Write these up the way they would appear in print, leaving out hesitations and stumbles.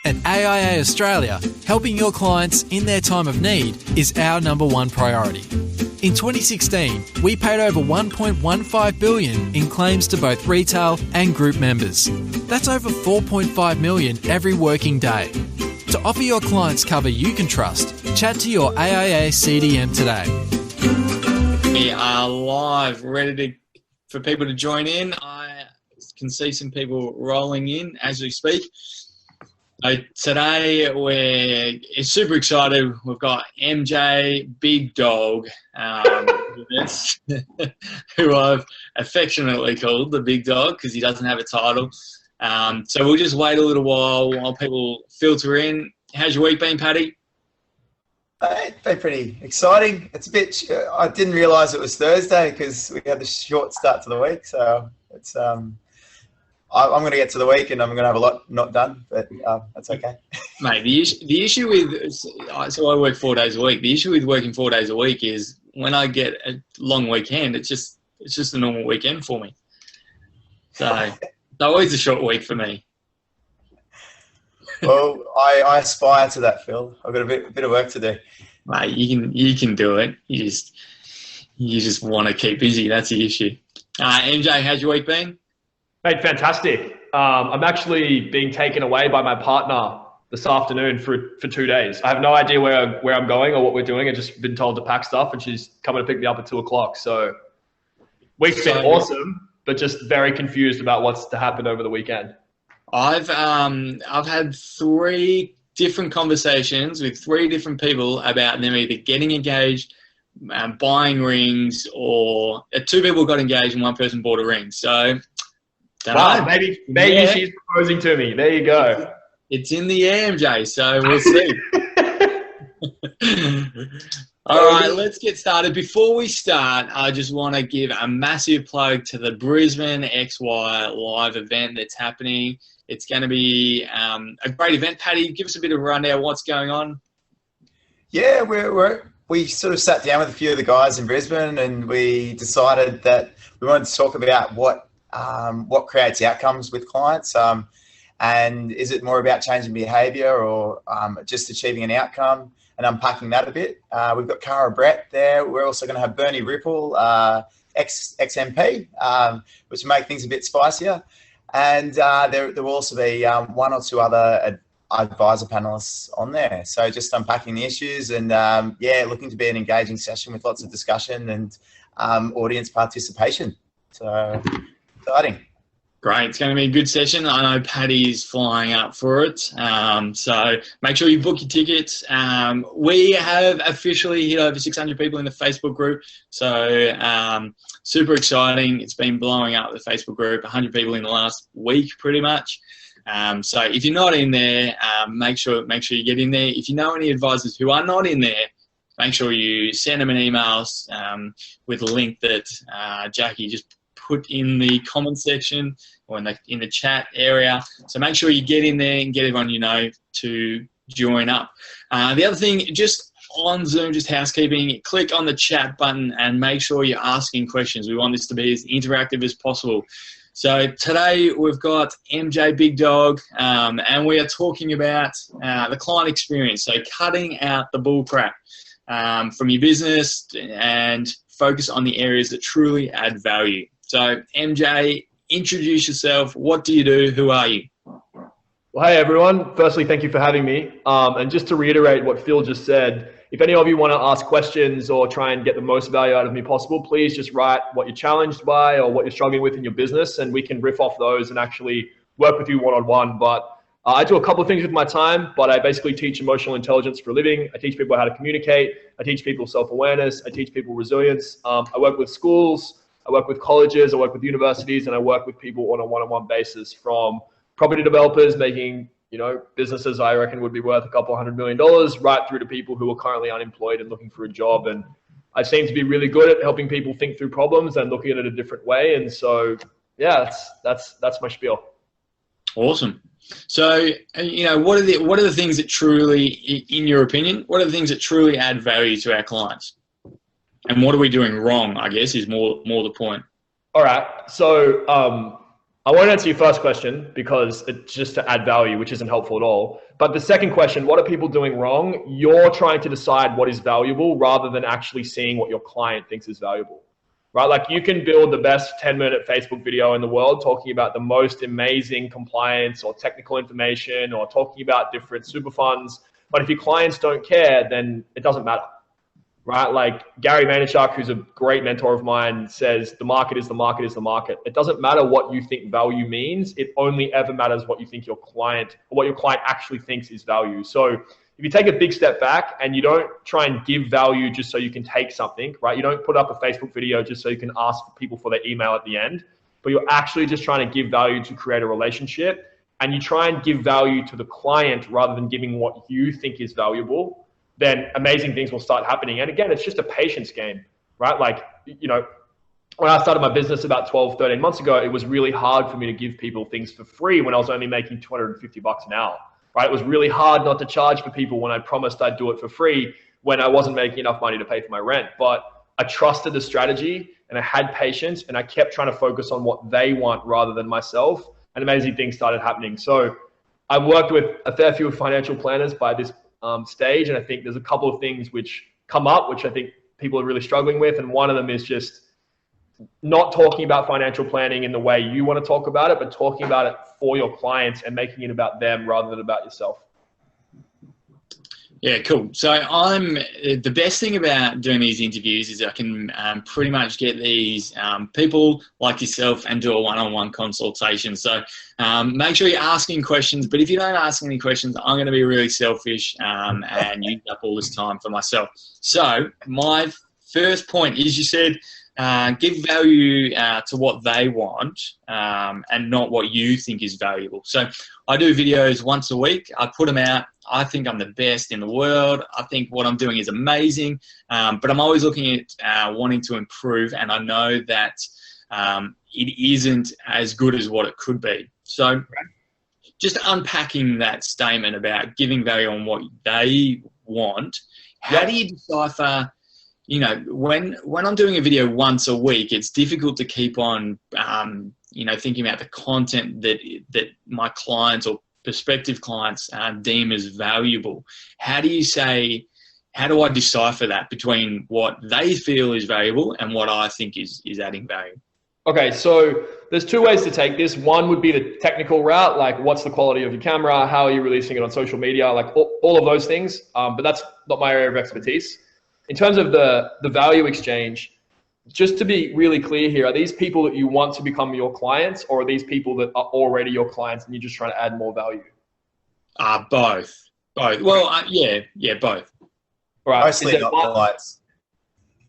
At AIA Australia, helping your clients in their time of need is our number one priority. In 2016, we paid over $1.15 billion in claims to both retail and group members. That's over $4.5 million every working day. To offer your clients cover you can trust, chat to your AIA CDM today. We are live, ready for people to join in. I can see some people rolling in as we speak. So today we're super excited. We've got MJ Big Dog with us, who I've affectionately called the Big Dog because he doesn't have a title. So we'll just wait a little while people filter in. How's your week been, Paddy? It's been pretty exciting. It's a bit. I didn't realise it was Thursday because we had the short start to the week. So it's. I'm going to get to the week and I'm going to have a lot not done, but that's okay. Mate, the issue with, so I work 4 days a week. The issue with working 4 days a week is when I get a long weekend, it's just a normal weekend for me. So it's always a short week for me. Well, I aspire to that, Phil. I've got a bit of work to do. Mate, you can do it. You just want to keep busy. That's the issue. MJ, how's your week been? Mate, fantastic. I'm actually being taken away by my partner this afternoon for 2 days. I have no idea where I'm going or what we're doing. I've just been told to pack stuff and she's coming to pick me up at 2 o'clock. So week's been awesome, but just very confused about what's to happen over the weekend. I've had 3 different conversations with 3 different people about them either getting engaged, buying rings, or 2 people got engaged and 1 person bought a ring. So wow, maybe yeah. She's proposing to me. There you go. It's in the air, MJ, so we'll see. All right, let's get started. Before we start, I just want to give a massive plug to the Brisbane XYLive event that's happening. It's going to be a great event. Paddy, give us a bit of a rundown. What's going on? Yeah, we sort of sat down with a few of the guys in Brisbane and we decided that we wanted to talk about what creates outcomes with clients, and is it more about changing behaviour or just achieving an outcome, and unpacking that a bit. We've got Cara Brett there. We're also going to have Bernie Ripple, ex-MP, which will make things a bit spicier. And there will also be 1 or 2 other advisor panelists on there. So just unpacking the issues and, looking to be an engaging session with lots of discussion and audience participation. So exciting. Great. It's going to be a good session. I know Paddy's flying up for it. So make sure you book your tickets. We have officially hit over 600 people in the Facebook group. So super exciting. It's been blowing up the Facebook group, 100 people in the last week pretty much. So if you're not in there, make sure you get in there. If you know any advisors who are not in there, make sure you send them an email with a link that Jackie just put in the comment section or in the chat area. So make sure you get in there and get everyone you know to join up. The other thing, just on Zoom, just housekeeping, click on the chat button and make sure you're asking questions. We want this to be as interactive as possible. So today we've got MJ Big Dog, and we are talking about the client experience. So cutting out the bull crap from your business and focus on the areas that truly add value. So MJ, introduce yourself. What do you do? Who are you? Well, hey everyone. Firstly, thank you for having me. And just to reiterate what Phil just said, if any of you want to ask questions or try and get the most value out of me possible, please just write what you're challenged by or what you're struggling with in your business, and we can riff off those and actually work with you one-on-one. But I do a couple of things with my time, but I basically teach emotional intelligence for a living. I teach people how to communicate. I teach people self-awareness. I teach people resilience. I work with schools. I work with colleges. I work with universities, and I work with people on a one-on-one basis, from property developers making businesses I reckon would be worth a couple $100 million, right through to people who are currently unemployed and looking for a job. And I seem to be really good at helping people think through problems and looking at it a different way. And so, yeah, that's my spiel. Awesome. So, what are the things that truly, in your opinion, what are the things that truly add value to our clients? And what are we doing wrong, I guess, is more the point. All right. So I won't answer your first question because it's just to add value, which isn't helpful at all. But the second question, what are people doing wrong? You're trying to decide what is valuable rather than actually seeing what your client thinks is valuable, right? Like you can build the best 10-minute Facebook video in the world talking about the most amazing compliance or technical information or talking about different super funds. But if your clients don't care, then it doesn't matter. Right? Like Gary Vaynerchuk, who's a great mentor of mine, says the market is the market is the market. It doesn't matter what you think value means. It only ever matters what you think your client, or what your client actually thinks is value. So if you take a big step back and you don't try and give value just so you can take something, right? You don't put up a Facebook video just so you can ask people for their email at the end, but you're actually just trying to give value to create a relationship, and you try and give value to the client rather than giving what you think is valuable, then amazing things will start happening. And again, it's just a patience game, right? Like, you know, when I started my business about 12, 13 months ago, it was really hard for me to give people things for free when I was only making $250 an hour, right? It was really hard not to charge for people when I promised I'd do it for free when I wasn't making enough money to pay for my rent. But I trusted the strategy and I had patience and I kept trying to focus on what they want rather than myself, and amazing things started happening. So I've worked with a fair few financial planners by this stage, and I think there's a couple of things which come up which I think people are really struggling with, and one of them is just not talking about financial planning in the way you want to talk about it, but talking about it for your clients and making it about them rather than about yourself. Yeah, cool. So the best thing about doing these interviews is I can pretty much get these people like yourself and do a one-on-one consultation. So make sure you're asking questions, but if you don't ask any questions, I'm going to be really selfish and use up all this time for myself. So my first point is, you said give value to what they want and not what you think is valuable. So I do videos once a week. I put them out. I think I'm the best in the world. I think what I'm doing is amazing, but I'm always looking at wanting to improve, and I know that it isn't as good as what it could be. So just unpacking that statement about giving value on what they want, how do you decipher, you know, when I'm doing a video once a week, it's difficult to keep on, you know, thinking about the content that my clients or prospective clients deem as valuable. How do I decipher that between what they feel is valuable and what I think is adding value? Okay, so there's two ways to take this. One would be the technical route, like what's the quality of your camera, how are you releasing it on social media, like all of those things, but that's not my area of expertise. In terms of the value exchange, just to be really clear here, are these people that you want to become your clients, or are these people that are already your clients and you're just trying to add more value? Both. Well, yeah, both. All right. Mostly not clients.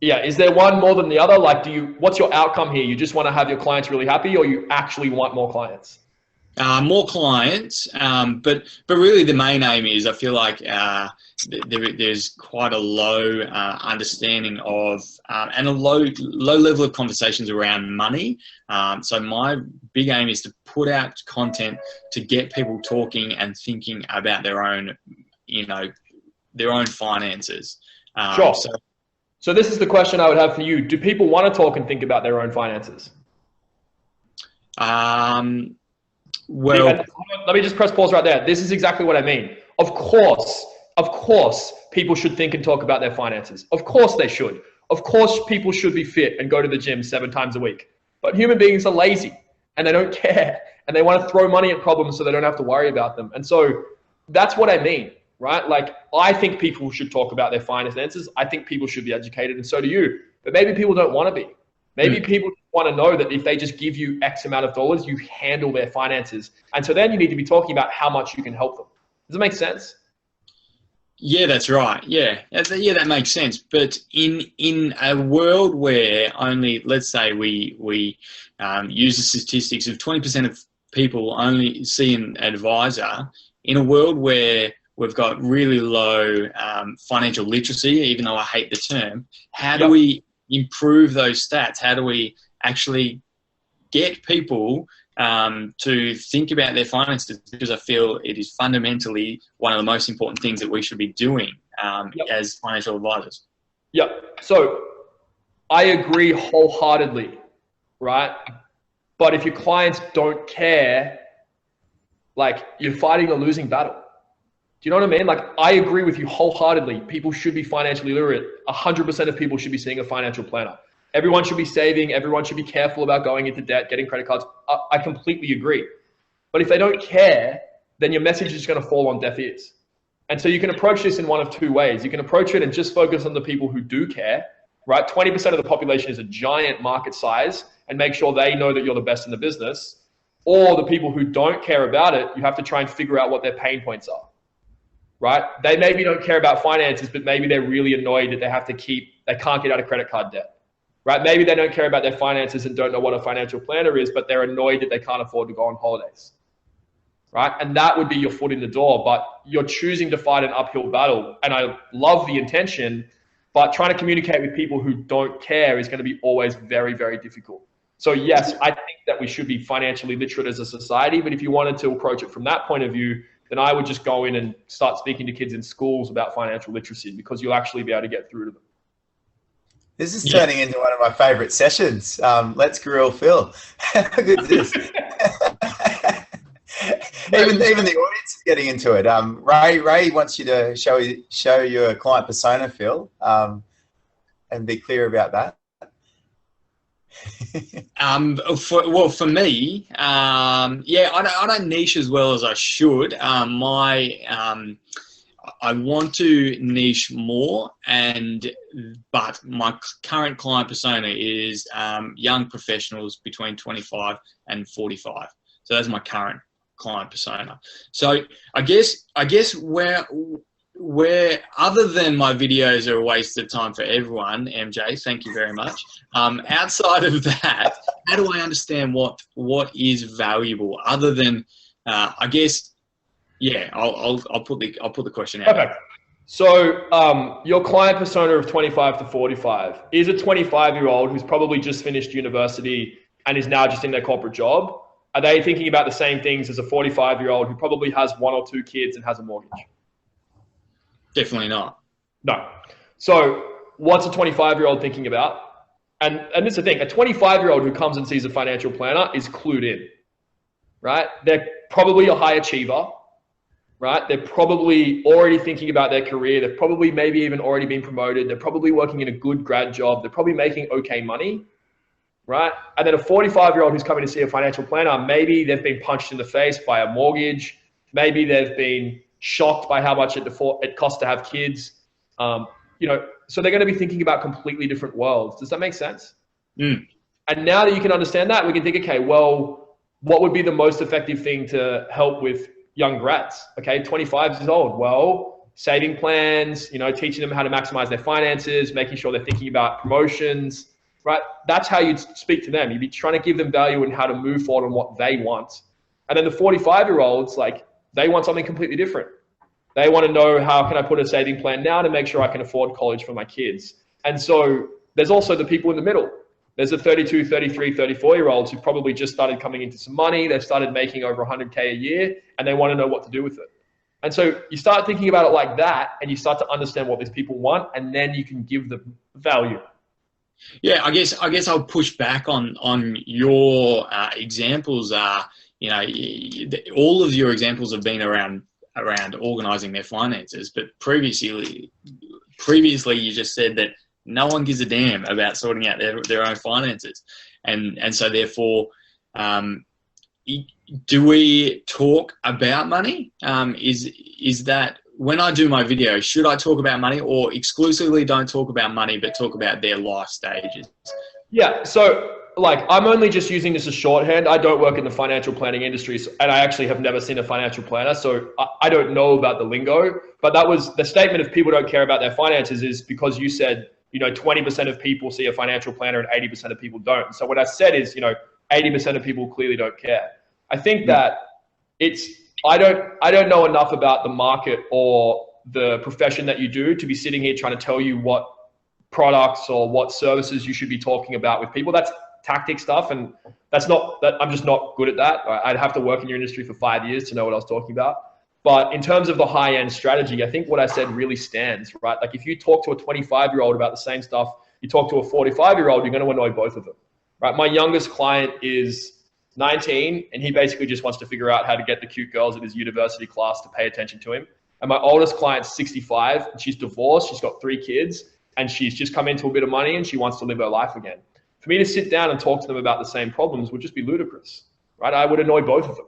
Yeah, is there one more than the other? Like, what's your outcome here? You just want to have your clients really happy, or you actually want more clients? More clients, but really the main aim is, I feel like there's quite a low understanding of and a low level of conversations around money. So my big aim is to put out content to get people talking and thinking about their own, you know, their own finances. Sure. So this is the question I would have for you. Do people want to talk and think about their own finances? Well, let me just press pause right there. This is exactly what I mean. Of course, people should think and talk about their finances. Of course they should. Of course, people should be fit and go to the gym 7 times a week. But human beings are lazy and they don't care, and they want to throw money at problems so they don't have to worry about them. And so that's what I mean, right? Like, I think people should talk about their finances. I think people should be educated, and so do you. But maybe people don't want to be. Maybe people want to know that if they just give you X amount of dollars, you handle their finances. And so then you need to be talking about how much you can help them. Does it make sense? Yeah, that's right. Yeah, that makes sense. But in a world where only, let's say we use the statistics of 20% of people only see an advisor, in a world where we've got really low financial literacy, even though I hate the term, how do we improve those stats? How do we actually get people to think about their finances? Because I feel it is fundamentally one of the most important things that we should be doing as financial advisors. Yeah. So I agree wholeheartedly, right? But if your clients don't care, like, you're fighting a losing battle. Do you know what I mean? Like, I agree with you wholeheartedly. People should be financially literate. 100% of people should be seeing a financial planner. Everyone should be saving. Everyone should be careful about going into debt, getting credit cards. I completely agree. But if they don't care, then your message is going to fall on deaf ears. And so you can approach this in one of two ways. You can approach it and just focus on the people who do care, right? 20% of the population is a giant market size, and make sure they know that you're the best in the business. Or the people who don't care about it, you have to try and figure out what their pain points are, right? They maybe don't care about finances, but maybe they're really annoyed that they can't get out of credit card debt, right? Maybe they don't care about their finances and don't know what a financial planner is, but they're annoyed that they can't afford to go on holidays, right? And that would be your foot in the door, but you're choosing to fight an uphill battle. And I love the intention, but trying to communicate with people who don't care is going to be always very, very difficult. So yes, I think that we should be financially literate as a society, but if you wanted to approach it from that point of view, then I would just go in and start speaking to kids in schools about financial literacy, because you'll actually be able to get through to them. This is turning into one of my favorite sessions. Let's grill Phil. How good is this? Even the audience is getting into it. Ray wants you to show your client persona, Phil, and be clear about that. For me, I don't niche as well as I should. I want to niche more, but my current client persona is young professionals between 25 and 45. So that's my current client persona. So I guess where other than my videos are a waste of time for everyone, MJ, thank you very much. Outside of that, how do I understand what is valuable other than I guess? Yeah, I'll put the question out. Okay. So your client persona of 25 to 45 is a 25-year-old who's probably just finished university and is now just in their corporate job. Are they thinking about the same things as a 45-year-old who probably has 1 or 2 kids and has a mortgage? Definitely not. No. So what's a 25-year-old thinking about? And this is the thing, a 25-year-old who comes and sees a financial planner is clued in, right? They're probably a high achiever, right? They're probably already thinking about their career. They've probably maybe even already been promoted. They're probably working in a good grad job. They're probably making okay money, right? And then a 45-year-old who's coming to see a financial planner, maybe they've been punched in the face by a mortgage. Maybe they've been shocked by how much it costs to have kids. So they're going to be thinking about completely different worlds. Does that make sense? Mm. And now that you can understand that, we can think, okay, well, what would be the most effective thing to help with young grads? Okay, 25 years old. Well, saving plans, teaching them how to maximize their finances, making sure they're thinking about promotions, right? That's how you'd speak to them. You'd be trying to give them value in how to move forward on what they want. And then the 45-year-olds, they want something completely different. They want to know, how can I put a saving plan now to make sure I can afford college for my kids? And so there's also the people in the middle. There's the 32, 33, 34-year-olds who probably just started coming into some money. They've started making over 100K a year, and they want to know what to do with it. And so you start thinking about it like that, and you start to understand what these people want, and then you can give them value. Yeah, I guess I'll push back on your examples. All of your examples have been around organizing their finances, but previously you just said that no one gives a damn about sorting out their own finances, and so therefore, do we talk about money? Is that when I do my video, should I talk about money, or exclusively don't talk about money but talk about their life stages? Yeah, so I'm only just using this as shorthand. I don't work in the financial planning industry, and I actually have never seen a financial planner, so I don't know about the lingo. But that was the statement of people don't care about their finances is because you said, 20% of people see a financial planner and 80% of people don't. So what I said is, 80% of people clearly don't care. I think that I don't know enough about the market or the profession that you do to be sitting here trying to tell you what products or what services you should be talking about with people. That's tactic stuff, and I'm just not good at that. I'd have to work in your industry for 5 years to know what I was talking about. But in terms of the high-end strategy, I think what I said really stands, right? If you talk to a 25-year-old about the same stuff, you talk to a 45-year-old, you're going to annoy both of them, right? My youngest client is 19, and he basically just wants to figure out how to get the cute girls at his university class to pay attention to him. And my oldest client's 65, and she's divorced, she's got 3 kids, and she's just come into a bit of money and she wants to live her life again. For me to sit down and talk to them about the same problems would just be ludicrous, right? I would annoy both of them.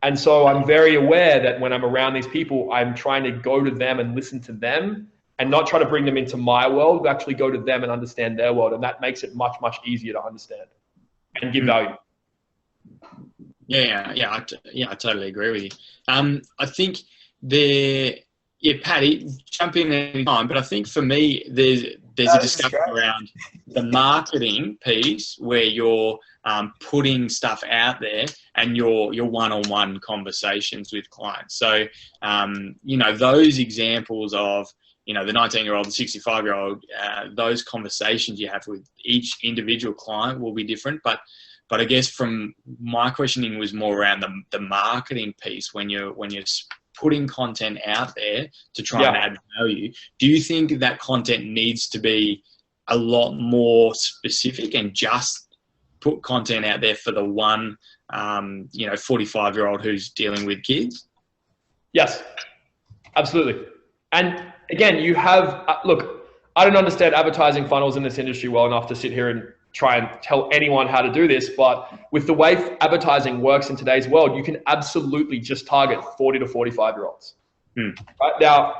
And so I'm very aware that when I'm around these people, I'm trying to go to them and listen to them and not try to bring them into my world, but actually go to them and understand their world. And that makes it much, much easier to understand and give value. I totally agree with you. I think Paddy, jump in any time, but I think for me, there's a discussion around the marketing piece where you're putting stuff out there and your one-on-one conversations with clients. So, those examples of, the 19-year-old, the 65-year-old, those conversations you have with each individual client will be different. But I guess from my questioning was more around the marketing piece when you're putting content out there to try and add value. Do you think that content needs to be a lot more specific and just put content out there for the one, 45-year-old who's dealing with kids? Yes, absolutely. And again, you have, look, I don't understand advertising funnels in this industry well enough to sit here and try and tell anyone how to do this, but with the way advertising works in today's world, you can absolutely just target 40 to 45-year-olds. Right? Now,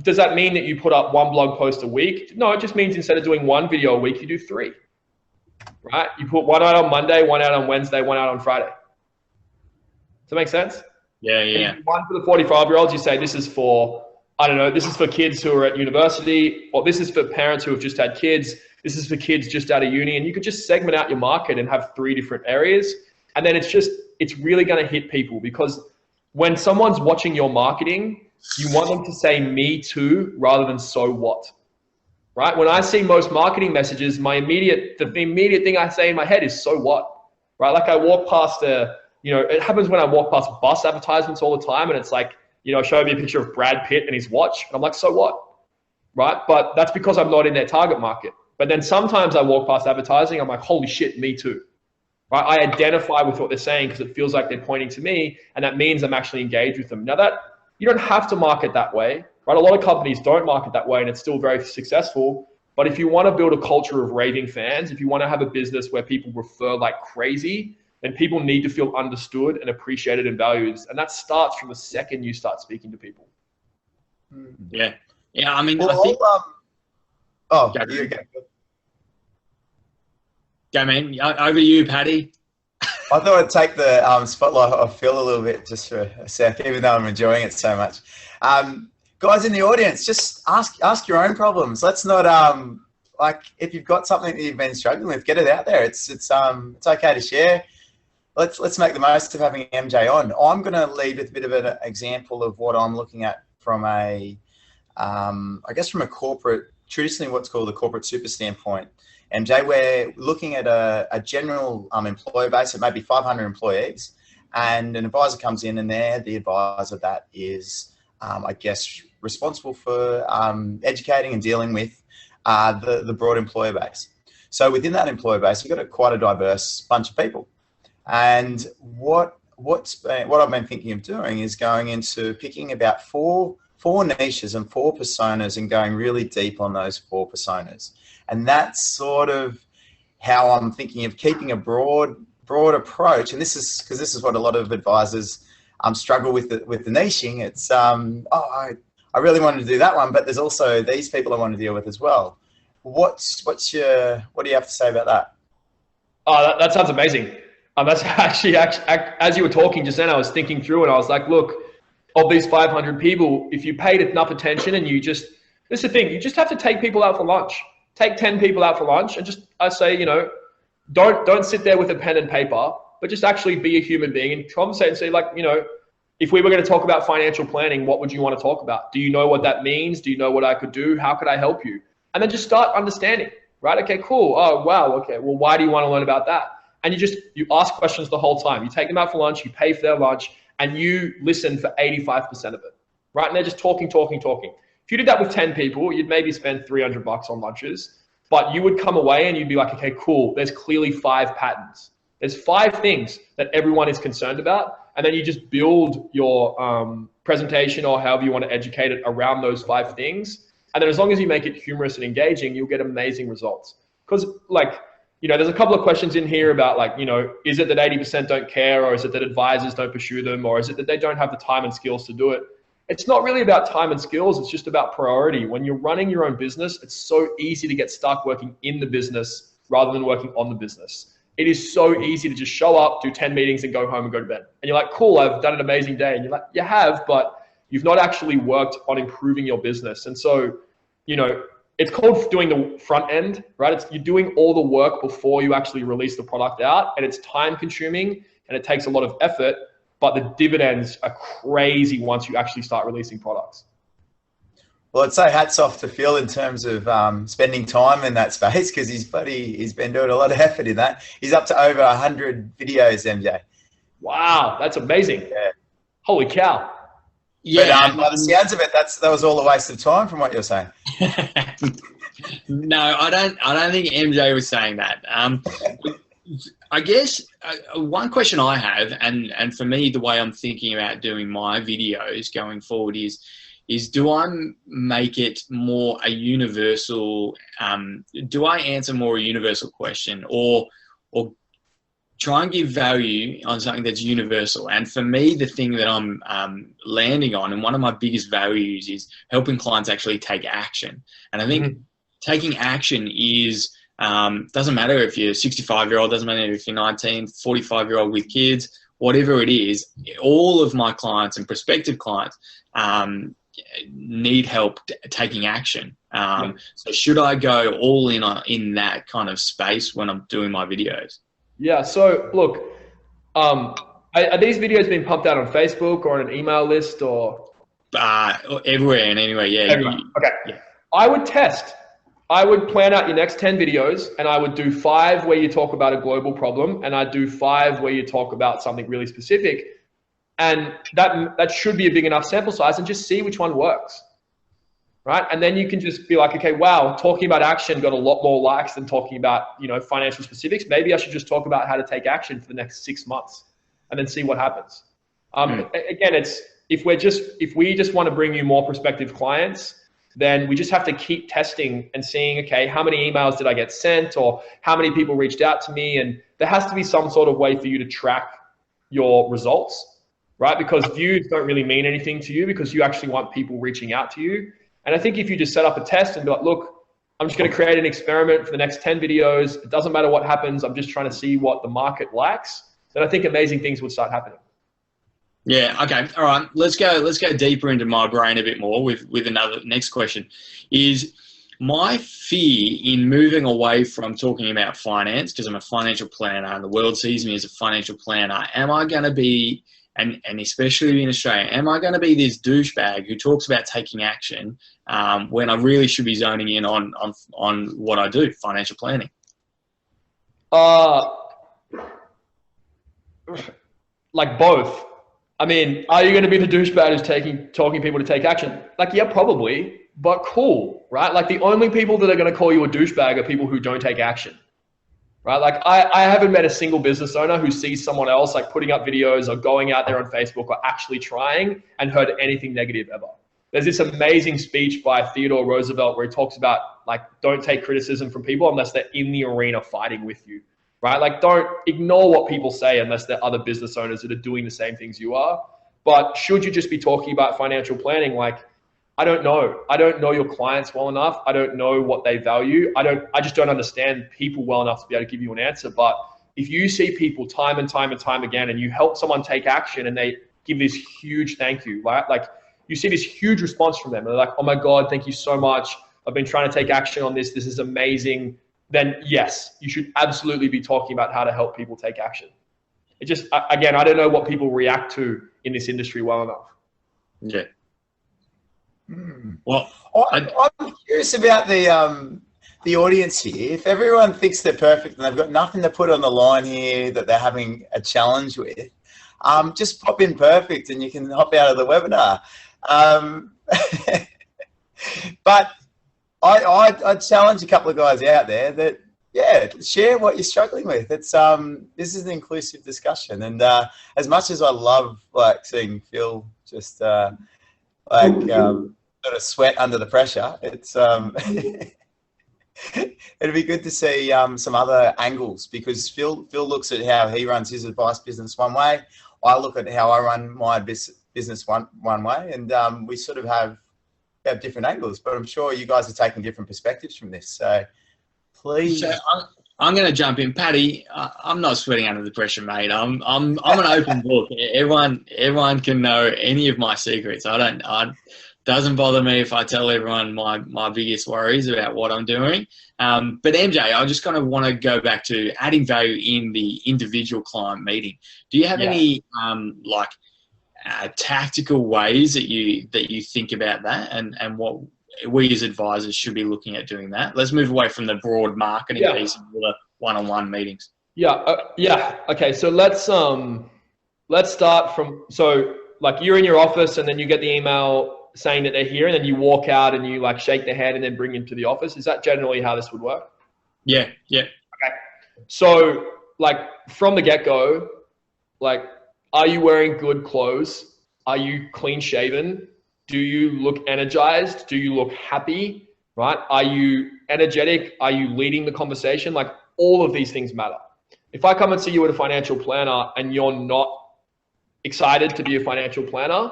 does that mean that you put up 1 blog post a week? No, it just means instead of doing 1 video a week, you do 3. Right? You put 1 out on Monday, 1 out on Wednesday, 1 out on Friday. Does that make sense? Yeah. One for the 45-year-olds, you say this is for, this is for kids who are at university, or this is for parents who have just had kids. This is for kids just out of uni, and you could just segment out your market and have 3 different areas. And then it's really going to hit people, because when someone's watching your marketing, you want them to say me too, rather than so what, right? When I see most marketing messages, the immediate thing I say in my head is so what, right? Like I walk past it happens when I walk past bus advertisements all the time, and it's like, show me a picture of Brad Pitt and his watch. And I'm like, so what, right? But that's because I'm not in their target market. But then sometimes I walk past advertising, I'm like, holy shit, me too, right? I identify with what they're saying because it feels like they're pointing to me, and that means I'm actually engaged with them. Now you don't have to market that way, right? A lot of companies don't market that way, and it's still very successful. But if you want to build a culture of raving fans, if you want to have a business where people refer like crazy, then people need to feel understood and appreciated and valued. And that starts from the second you start speaking to people. Yeah. I mean, well, I think... you go. Go, man. Over to you, Paddy. I thought I'd take the spotlight off Phil a little bit just for a sec, even though I'm enjoying it so much. Guys in the audience, just ask your own problems. Let's not if you've got something that you've been struggling with, get it out there. It's okay to share. Let's make the most of having MJ on. I'm going to lead with a bit of an example of what I'm looking at from from a corporate, traditionally what's called a corporate super standpoint. MJ, we're looking at a general employee base of maybe 500 employees, and an advisor comes in, and the advisor that is, responsible for educating and dealing with the broad employee base. So within that employee base, we've got quite a diverse bunch of people. And what I've been thinking of doing is going into picking about four niches and 4 personas and going really deep on those 4 personas. And that's sort of how I'm thinking of keeping a broad approach. And this is what a lot of advisors struggle with the niching. It's I really wanted to do that one, but there's also these people I want to deal with as well. What do you have to say about that? Oh, that sounds amazing. That's actually, as you were talking just then, I was thinking through, and I was like, look, of these 500 people, if you paid enough attention and this is the thing, you just have to take people out for lunch. Take 10 people out for lunch, and I say, don't sit there with a pen and paper, but just actually be a human being and conversate and say, if we were going to talk about financial planning, what would you want to talk about? Do you know what that means? Do you know what I could do? How could I help you? And then just start understanding, right? Okay, cool. Oh, wow. Okay. Well, why do you want to learn about that? And you ask questions the whole time. You take them out for lunch, you pay for their lunch, and you listen for 85% of it, right? And they're just talking. If you did that with 10 people, you'd maybe spend $300 on lunches, but you would come away and you'd be like, okay, cool. There's clearly 5 patterns, There's 5 things that everyone is concerned about, and then you just build your presentation or however you want to educate it around those 5 things. And then as long as you make it humorous and engaging, you'll get amazing results. Because like, there's a couple of questions in here about like, is it that 80% don't care, or is it that advisors don't pursue them, or is it that they don't have the time and skills to do it? It's not really about time and skills. It's just about priority. When you're running your own business, it's so easy to get stuck working in the business rather than working on the business. It is so easy to just show up, do 10 meetings and go home and go to bed. And you're like, cool, I've done an amazing day. And you're like, you have, but you've not actually worked on improving your business. And so, it's called doing the front end, right? You're doing all the work before you actually release the product out, and it's time consuming and it takes a lot of effort, but the dividends are crazy once you actually start releasing products. Well, I'd say hats off to Phil in terms of spending time in that space, because he's been doing a lot of effort in that. He's up to over 100 videos, MJ. Wow, that's amazing. Yeah. Holy cow. Yeah, but by the sounds of it, that was all a waste of time from what you're saying. No, I don't think MJ was saying that. I guess one question I have, and for me, the way I'm thinking about doing my videos going forward is do I make it more a universal? Do I answer more a universal question, or try and give value on something that's universal? And for me, the thing that I'm landing on, and one of my biggest values, is helping clients actually take action. And I think taking action is, doesn't matter if you're a 65-year-old, doesn't matter if you're 19, 45-year-old with kids, whatever it is, all of my clients and prospective clients need help taking action. So should I go all in that kind of space when I'm doing my videos? Yeah, so look, are these videos being pumped out on Facebook or on an email list, or? Everywhere and anywhere, yeah. Everywhere. Okay. Yeah. I would test. I would plan out your next 10 videos, and I would do 5 where you talk about a global problem, and I'd do 5 where you talk about something really specific. And that should be a big enough sample size, and just see which one works. Right? And then you can just be like, okay, wow, talking about action got a lot more likes than talking about, financial specifics. Maybe I should just talk about how to take action for the next 6 months and then see what happens. Again, if we just want to bring you more prospective clients, then we just have to keep testing and seeing, okay, how many emails did I get sent, or how many people reached out to me? And there has to be some sort of way for you to track your results, right? Because views don't really mean anything to you, because you actually want people reaching out to you. And I think if you just set up a test and be like, look, I'm just going to create an experiment for the next 10 videos. It doesn't matter what happens. I'm just trying to see what the market likes. Then I think amazing things would start happening. Yeah. Okay. All right. Let's go deeper into my brain a bit more with another next question. Is my fear in moving away from talking about finance, because I'm a financial planner and the world sees me as a financial planner, am I going to be, and especially in Australia, am I going to be this douchebag who talks about taking action when I really should be zoning in on what I do, financial planning? Like both. I mean, are you going to be the douchebag who's talking people to take action? Like, yeah, probably, but cool, right? Like, the only people that are going to call you a douchebag are people who don't take action, right? Like, I haven't met a single business owner who sees someone else like putting up videos or going out there on Facebook or actually trying and heard anything negative ever. There's this amazing speech by Theodore Roosevelt where he talks about, like, don't take criticism from people unless they're in the arena fighting with you. Right? Like, don't ignore what people say unless they're other business owners that are doing the same things you are. But should you just be talking about financial planning? Like, I don't know. I don't know your clients well enough. I don't know what they value. I just don't understand people well enough to be able to give you an answer. But if you see people time and time and time again, and you help someone take action and they give this huge thank you, right? Like, you see this huge response from them. They're like, oh my God, thank you so much. I've been trying to take action on this. This is amazing. Then yes, you should absolutely be talking about how to help people take action. It just, again, I don't know what people react to in this industry well enough. Yeah. Well, I'm curious about the audience here. If everyone thinks they're perfect and they've got nothing to put on the line here that they're having a challenge with, just pop in perfect and you can hop out of the webinar. But I challenge a couple of guys out there that, yeah, share what you're struggling with. It's this is an inclusive discussion, and as much as I love like seeing Phil just sort of sweat under the pressure, it's it'd be good to see some other angles, because Phil looks at how he runs his advice business one way. I look at how I run my business one way, and we sort of have different angles. But I'm sure you guys are taking different perspectives from this. So please. So I'm going to jump in, Paddy. I'm not sweating under the pressure, mate. I'm an open book. Everyone can know any of my secrets. Doesn't bother me if I tell everyone my biggest worries about what I'm doing. But MJ, I just kind of want to go back to adding value in the individual client meeting. Do you have any tactical ways that you think about that, and what we as advisors should be looking at doing that? Let's move away from the broad marketing piece of the one-on-one meetings. Okay, so let's start from, so like you're in your office and then you get the email saying that they're here, and then you walk out and you like shake their hand and then bring them to the office. Is that generally how this would work? Yeah. Okay. So like from the get-go, like, are you wearing good clothes? Are you clean shaven? Do you look energized? Do you look happy? Right? Are you energetic? Are you leading the conversation? Like, all of these things matter. If I come and see you at a financial planner and you're not excited to be a financial planner,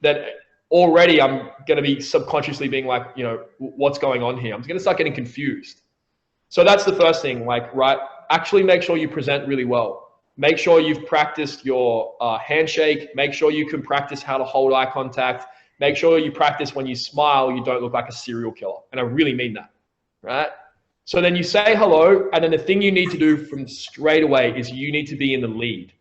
then already I'm going to be subconsciously being like, you know, what's going on here? I'm going to start getting confused. So that's the first thing, like, right? Actually make sure you present really well. Make sure you've practiced your handshake. Make sure you can practice how to hold eye contact. Make sure you practice when you smile, you don't look like a serial killer. And I really mean that, right? So then you say hello, and then the thing you need to do from straight away is you need to be in the lead.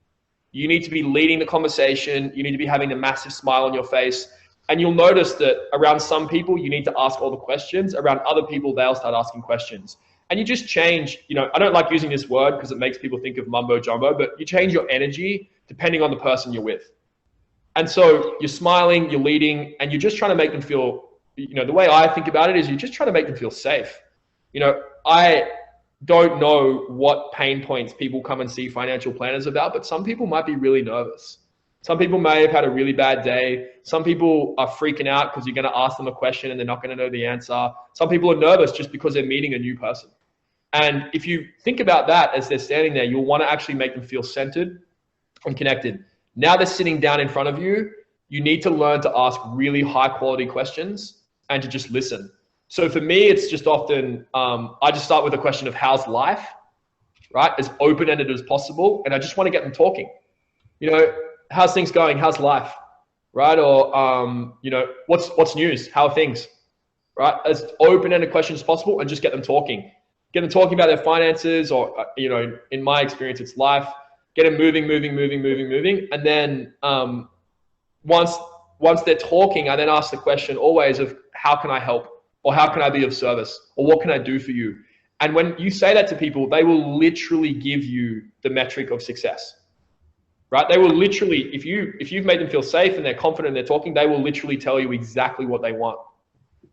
You need to be leading the conversation. You need to be having a massive smile on your face. And you'll notice that around some people, you need to ask all the questions. Around other people, they'll start asking questions. And you just change, you know, I don't like using this word because it makes people think of mumbo jumbo, but you change your energy depending on the person you're with. And so you're smiling, you're leading, and you're just trying to make them feel, you know, the way I think about it is you're just trying to make them feel safe. You know, I don't know what pain points people come and see financial planners about, but some people might be really nervous. Some people may have had a really bad day. Some people are freaking out because you're going to ask them a question and they're not going to know the answer. Some people are nervous just because they're meeting a new person. And if you think about that as they're standing there, you'll want to actually make them feel centered and connected. Now they're sitting down in front of you. You need to learn to ask really high quality questions and to just listen. So for me, it's just often, I just start with a question of how's life, right? As open-ended as possible. And I just want to get them talking. You know, how's things going? How's life, right? Or, you know, what's news? How are things, right? As open-ended questions as possible, and just get them talking. Get them talking about their finances, or, you know, in my experience, it's life. Get them moving. And then once they're talking, I then ask the question always of how can I help? Or how can I be of service? Or what can I do for you? And when you say that to people, they will literally give you the metric of success, right? They will literally, if you've made them feel safe and they're confident and they're talking, they will literally tell you exactly what they want,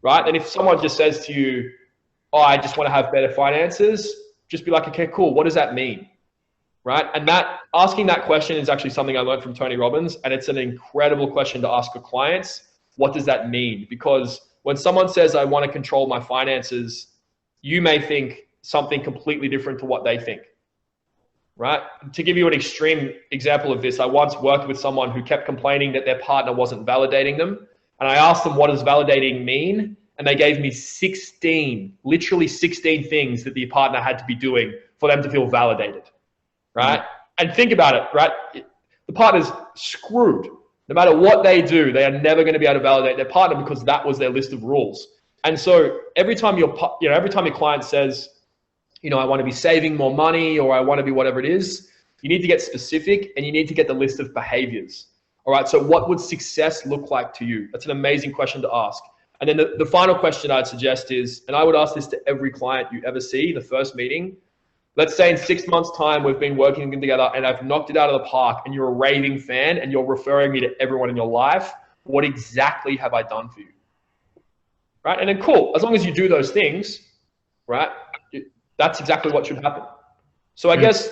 right? And if someone just says to you, oh, I just want to have better finances, just be like, okay, cool. What does that mean? Right? And that asking that question is actually something I learned from Tony Robbins. And it's an incredible question to ask your clients. What does that mean? Because when someone says, I want to control my finances, you may think something completely different to what they think, right? To give you an extreme example of this, I once worked with someone who kept complaining that their partner wasn't validating them. And I asked them, what does validating mean? And they gave me literally 16 things that the partner had to be doing for them to feel validated, right? And think about it, right? The partner's screwed. No matter what they do, they are never going to be able to validate their partner because that was their list of rules. And so every time your client says, you know, I want to be saving more money, or I want to be whatever it is, you need to get specific and you need to get the list of behaviors. All right. So what would success look like to you? That's an amazing question to ask. And then the final question I'd suggest is, and I would ask this to every client you ever see in the first meeting, let's say in 6 months' time, we've been working together and I've knocked it out of the park and you're a raving fan and you're referring me to everyone in your life. What exactly have I done for you? Right? And then cool, as long as you do those things, right? that's exactly what should happen. So I guess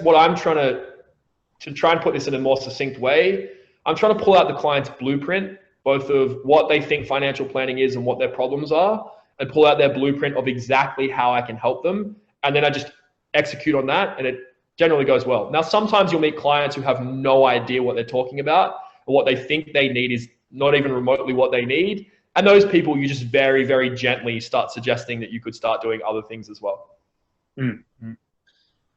what I'm trying to try and put this in a more succinct way, I'm trying to pull out the client's blueprint, both of what they think financial planning is and what their problems are, and pull out their blueprint of exactly how I can help them. And then I just execute on that, and it generally goes well. Now, sometimes you'll meet clients who have no idea what they're talking about, and what they think they need is not even remotely what they need. And those people, you just very, very gently start suggesting that you could start doing other things as well. Mm-hmm.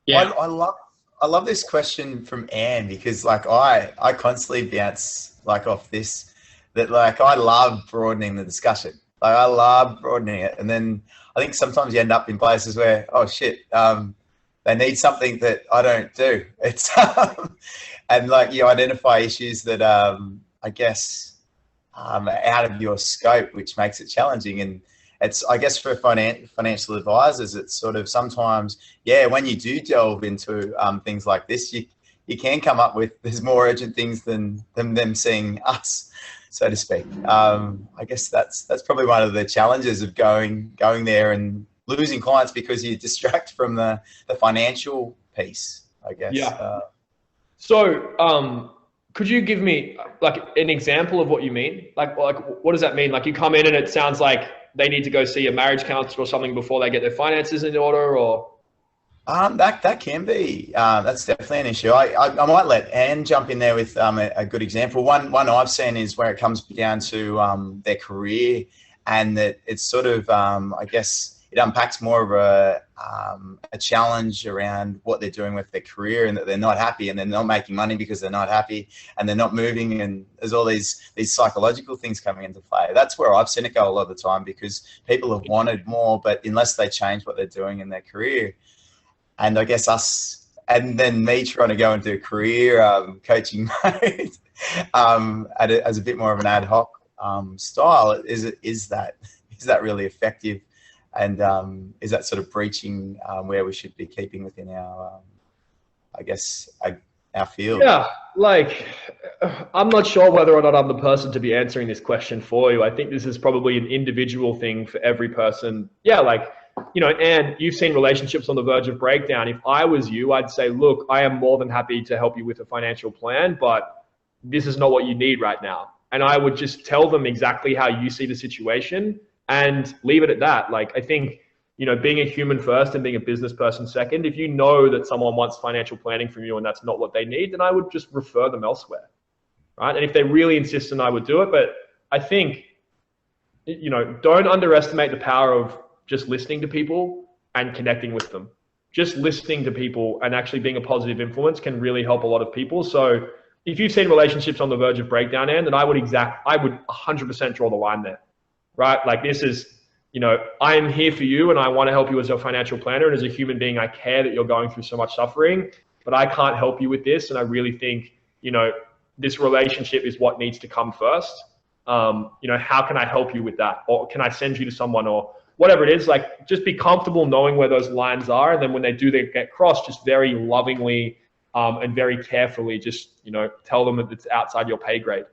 Yeah, I love this question from Anne, because like I constantly bounce like off this, that like I love broadening the discussion. Like I love broadening it, and then I think sometimes you end up in places where, oh shit, they need something that I don't do. It's and like you identify issues that I guess out of your scope, which makes it challenging. And it's, I guess, for financial advisors, it's sort of sometimes, yeah, when you do delve into things like this, you can come up with, there's more urgent things than them seeing us, so to speak. I guess that's probably one of the challenges of going there and losing clients, because you distract from the financial piece, I guess. Yeah. So could you give me like an example of what you mean? Like what does that mean? Like you come in and it sounds like they need to go see a marriage counselor or something before they get their finances in order, or? That can be, that's definitely an issue. I might let Anne jump in there with a good example. One I've seen is where it comes down to their career, and that it's sort of, I guess, it unpacks more of a challenge around what they're doing with their career, and that they're not happy, and they're not making money because they're not happy, and they're not moving, and there's all these psychological things coming into play. That's where I've seen it go a lot of the time, because people have wanted more, but unless they change what they're doing in their career, and I guess us, and then me trying to go into career coaching mode as a bit more of an ad hoc style, is that really effective? And is that sort of breaching where we should be keeping within our, I guess, our field? Yeah, like I'm not sure whether or not I'm the person to be answering this question for you. I think this is probably an individual thing for every person. Yeah, like, you know, and you've seen relationships on the verge of breakdown. If I was you, I'd say, look, I am more than happy to help you with a financial plan, but this is not what you need right now. And I would just tell them exactly how you see the situation and leave it at that. Like, I think, you know, being a human first and being a business person second, if you know that someone wants financial planning from you and that's not what they need, then I would just refer them elsewhere, right? And if they really insist, then I would do it. But I think, you know, don't underestimate the power of just listening to people and connecting with them. Just listening to people and actually being a positive influence can really help a lot of people. So if you've seen relationships on the verge of breakdown, Anne, then I would 100% draw the line there, right? Like, this is, you know, I am here for you and I want to help you as a financial planner. And as a human being, I care that you're going through so much suffering, but I can't help you with this. And I really think, you know, this relationship is what needs to come first. You know, how can I help you with that? Or can I send you to someone, or whatever it is? Like, just be comfortable knowing where those lines are. And then when they get crossed, just very lovingly and very carefully, just, you know, tell them that it's outside your pay grade.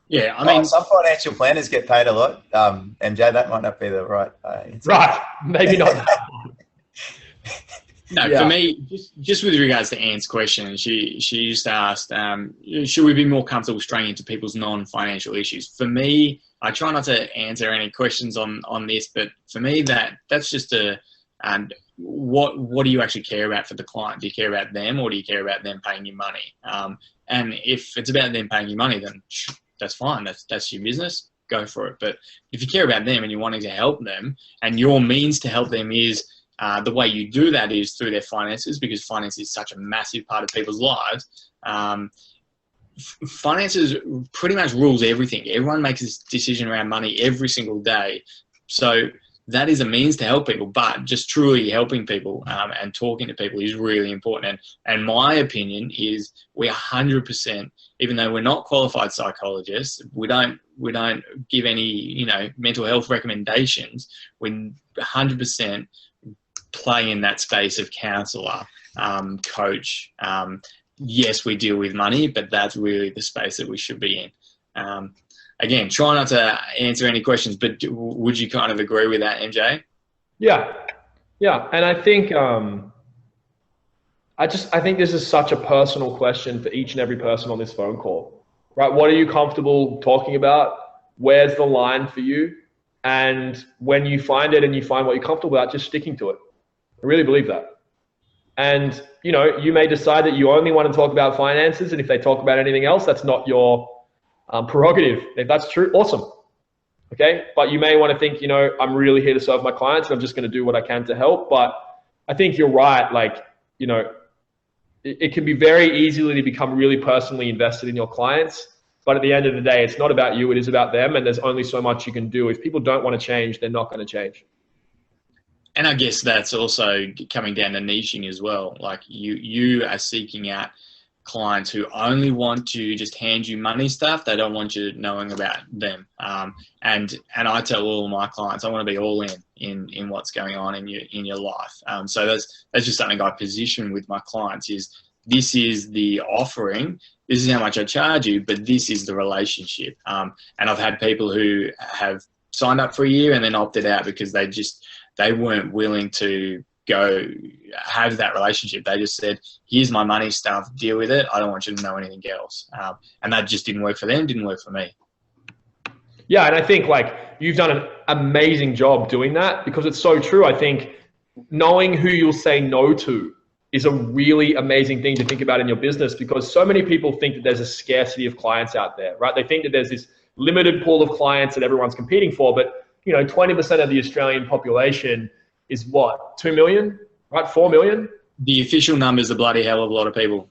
Yeah, I mean, some financial planners get paid a lot. MJ, that might not be the right answer. Right, maybe not that one. No, yeah. For me, just with regards to Anne's question, she just asked, should we be more comfortable straying into people's non-financial issues? For me, I try not to answer any questions on this, but for me, that's just what do you actually care about for the client? Do you care about them, or do you care about them paying you money? And if it's about them paying you money, then that's fine. That's your business. Go for it. But if you care about them and you're wanting to help them, and your means to help them is the way you do that is through their finances, because finance is such a massive part of people's lives. Finances pretty much rules everything. Everyone makes this decision around money every single day. So that is a means to help people, but just truly helping people and talking to people is really important. And my opinion is we 100%, even though we're not qualified psychologists, we don't give any, you know, mental health recommendations. We 100% play in that space of counselor, coach. Yes, we deal with money, but that's really the space that we should be in. Again, try not to answer any questions, but would you kind of agree with that, MJ? Yeah. Yeah. And I think, I think this is such a personal question for each and every person on this phone call, right? What are you comfortable talking about? Where's the line for you? And when you find it and you find what you're comfortable about, just sticking to it. I really believe that. And, you may decide that you only want to talk about finances. And if they talk about anything else, that's not your prerogative. If that's true, awesome. Okay. But you may want to think, I'm really here to serve my clients and I'm just going to do what I can to help. But I think you're right. Like, it can be very easily to become really personally invested in your clients. But at the end of the day, it's not about you, it is about them. And there's only so much you can do. If people don't want to change, they're not going to change. And I guess that's also coming down to niching as well. Like you are seeking out clients who only want to just hand you money stuff. They don't want you knowing about them. And I tell all of my clients, I want to be all in what's going on in your life. So that's just something I position with my clients is this is the offering. This is how much I charge you, but this is the relationship. And I've had people who have signed up for a year and then opted out because they weren't willing to go have that relationship. They just said, here's my money stuff, deal with it. I don't want you to know anything else. And that just didn't work for them, didn't work for me. Yeah, and I think you've done an amazing job doing that because it's so true. I think knowing who you'll say no to is a really amazing thing to think about in your business because so many people think that there's a scarcity of clients out there, right? They think that there's this limited pool of clients that everyone's competing for, but 20% of the Australian population is what, 2 million, right? 4 million? The official number is a bloody hell of a lot of people.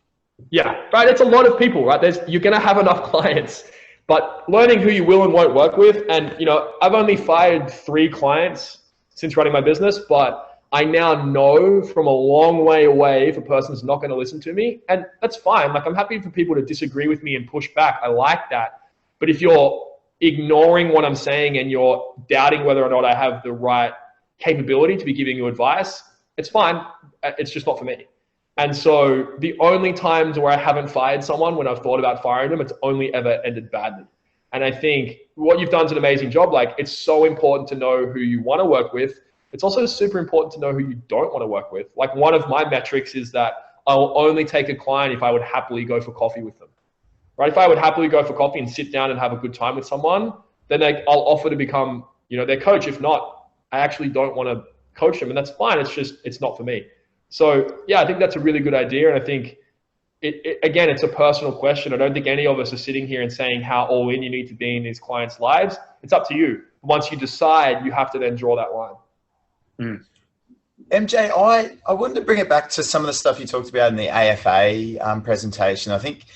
Yeah, right. It's a lot of people, right? You're going to have enough clients, but learning who you will and won't work with. And, I've only fired 3 clients since running my business, but I now know from a long way away if a person's not going to listen to me. And that's fine. I'm happy for people to disagree with me and push back. I like that. But if you're ignoring what I'm saying and you're doubting whether or not I have the right capability to be giving you advice, it's fine. It's just not for me. And so the only times where I haven't fired someone when I've thought about firing them, it's only ever ended badly. And I think what you've done is an amazing job. It's so important to know who you want to work with. It's also super important to know who you don't want to work with. One of my metrics is that I'll only take a client if I would happily go for coffee with them. Right? If I would happily go for coffee and sit down and have a good time with someone, then I'll offer to become, their coach. If not, I actually don't want to coach them, and that's fine. It's not for me. So yeah, I think that's a really good idea. And I think again, it's a personal question. I don't think any of us are sitting here and saying how all in you need to be in these clients' lives. It's up to you. Once you decide, you have to then draw that line. MJ, I wanted to bring it back to some of the stuff you talked about in the AFA presentation. I think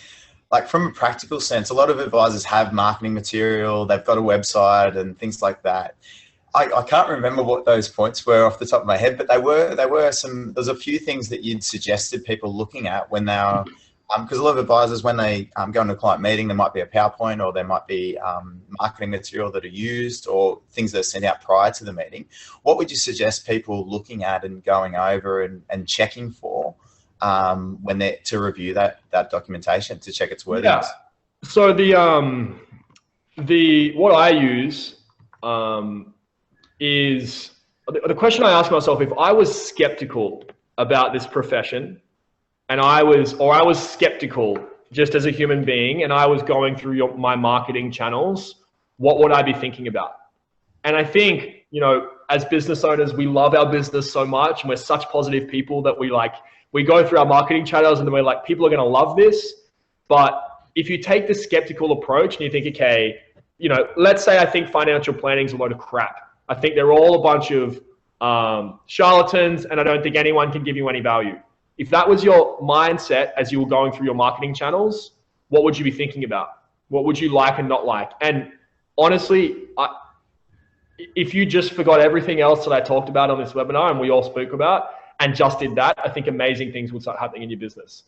from a practical sense, a lot of advisors have marketing material, they've got a website and things like that. I can't remember what those points were off the top of my head, but there's a few things that you'd suggested people looking at when they were, because a lot of advisors, when they go into a client meeting, there might be a PowerPoint or there might be marketing material that are used or things that are sent out prior to the meeting. What would you suggest people looking at and going over and checking for when they're to review that documentation to check its worthiness? Yeah. So what I use is the question I ask myself: if I was skeptical about this profession, and I was skeptical just as a human being, and I was going through my marketing channels, what would I be thinking about? And I think, as business owners, we love our business so much, and we're such positive people that we go through our marketing channels and we're like, people are going to love this. But if you take the skeptical approach and you think, okay, let's say I think financial planning is a load of crap. I think they're all a bunch of charlatans, and I don't think anyone can give you any value. If that was your mindset as you were going through your marketing channels, what would you be thinking about? What would you like and not like? And honestly, if you just forgot everything else that I talked about on this webinar and we all spoke about and just did that, I think amazing things would start happening in your business.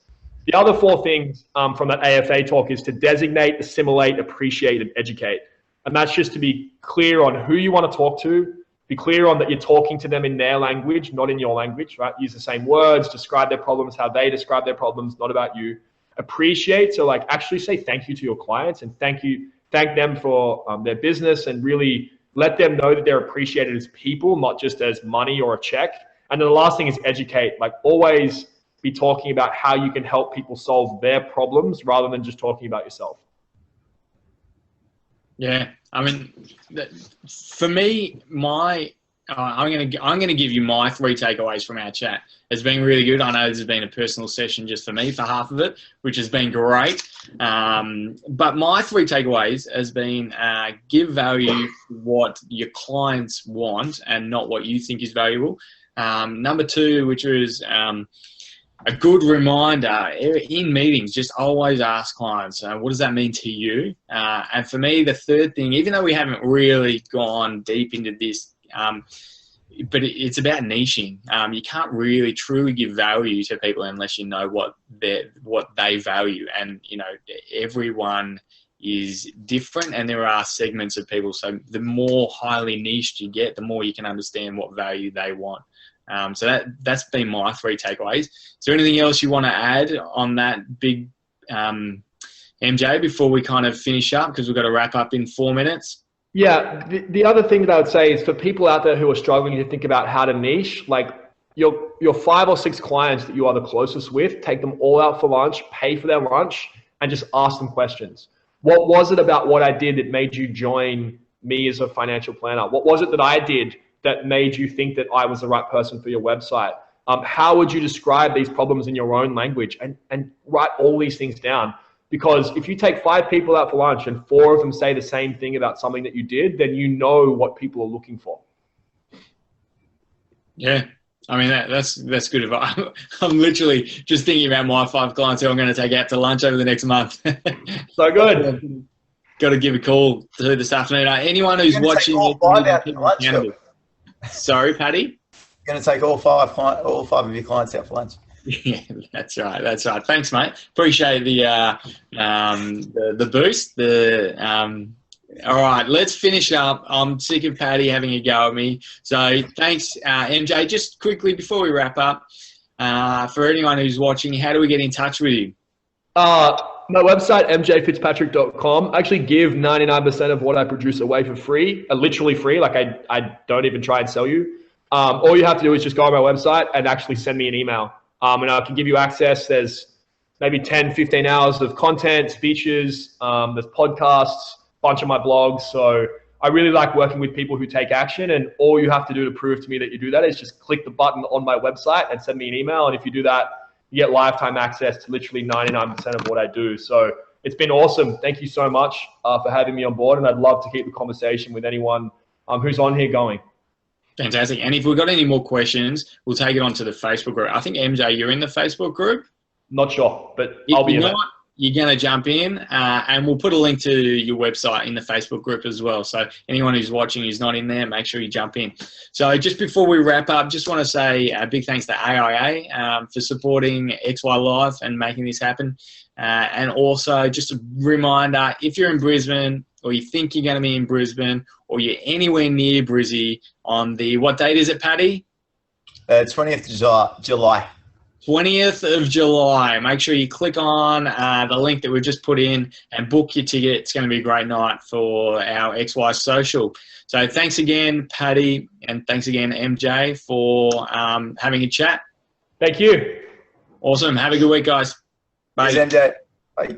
The other 4 things from that AFA talk is to designate, assimilate, appreciate, and educate. And that's just to be clear on who you want to talk to, be clear on that you're talking to them in their language, not in your language, right? Use the same words, describe their problems, how they describe their problems, not about you. Appreciate, so actually say thank you to your clients and thank them for their business and really let them know that they're appreciated as people, not just as money or a check. And then the last thing is educate. Like, always be talking about how you can help people solve their problems rather than just talking about yourself. Yeah, I mean, for me, I'm gonna give you my 3 takeaways from our chat. It's been really good. I know this has been a personal session just for me for half of it, which has been great. But my 3 takeaways has been give value what your clients want and not what you think is valuable. Number 2, which was a good reminder in meetings, just always ask clients, what does that mean to you? And for me, the 3rd thing, even though we haven't really gone deep into this, but it's about niching. You can't really truly give value to people unless you know what they value. And, you know, everyone is different and there are segments of people. So the more highly niched you get, the more you can understand what value they want. So that's been my 3 takeaways. Is there anything else you want to add on that big MJ before we kind of finish up? Because we've got to wrap up in 4 minutes. Yeah, the other thing that I would say is for people out there who are struggling to think about how to niche, like your 5 or 6 clients that you are the closest with, take them all out for lunch, pay for their lunch, and just ask them questions. What was it about what I did that made you join me as a financial planner? What was it that I did that made you think that I was the right person for your website? How would you describe these problems in your own language? And write all these things down. Because if you take 5 people out for lunch and 4 of them say the same thing about something that you did, then you know what people are looking for. Yeah. I mean, that's good advice. I'm literally just thinking about my 5 clients who I'm going to take out to lunch over the next month. So good. Got to give a call to this afternoon. Anyone who's watching. Sorry, Paddy? You're going to take all five of your clients out for lunch. Yeah, that's right. That's right. Thanks, mate. Appreciate the boost. All right, let's finish up. I'm sick of Paddy having a go at me. So thanks, MJ. Just quickly before we wrap up, for anyone who's watching, how do we get in touch with you? My website, mjfitzpatrick.com. I actually give 99% of what I produce away for free, literally free. Like I don't even try and sell you. All you have to do is just go on my website and actually send me an email. And I can give you access. There's maybe 10, 15 hours of content, speeches, there's podcasts, bunch of my blogs. So I really like working with people who take action, and all you have to do to prove to me that you do that is just click the button on my website and send me an email. And if you do that, you get lifetime access to literally 99% of what I do. So it's been awesome. Thank you so much for having me on board. And I'd love to keep the conversation with anyone who's on here going. Fantastic. And if we've got any more questions, we'll take it onto the Facebook group. I think, MJ, you're in the Facebook group? Not sure, but I'll be in it. You're going to jump in, and we'll put a link to your website in the Facebook group as well. So anyone who's watching who's not in there, make sure you jump in. So just before we wrap up, just want to say a big thanks to AIA for supporting XYLive and making this happen. And also just a reminder, if you're in Brisbane or you think you're going to be in Brisbane or you're anywhere near Brizzy on the, what date is it, Paddy? 20th of July. 20th of July. Make sure you click on the link that we've just put in and book your ticket. It's going to be a great night for our XY Social. So thanks again, Paddy, and thanks again, MJ, for having a chat. Thank you. Awesome. Have a good week, guys. Bye. Thanks, MJ. Bye.